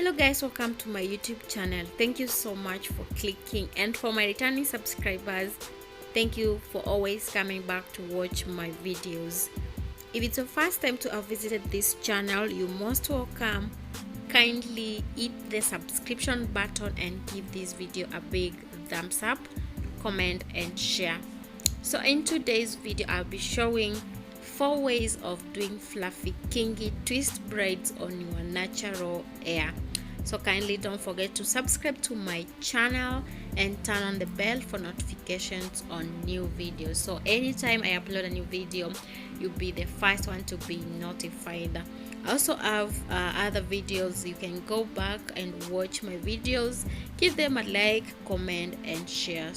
Hello guys, welcome to my YouTube channel. Thank you so much for clicking, and for my returning subscribers, thank you for always coming back to watch my videos. If it's your first time to have visited this channel, you're most welcome. Kindly hit the subscription button and give this video a big thumbs up, comment and share. So in today's video, I'll be showing 4 ways of doing fluffy kinky twist braids on your natural hair. So kindly don't forget to subscribe to my channel and turn on the bell for notifications on new videos, so anytime I upload a new video, you'll be the first one to be notified. I also have other videos. You can go back and watch my videos, give them a like, comment and share.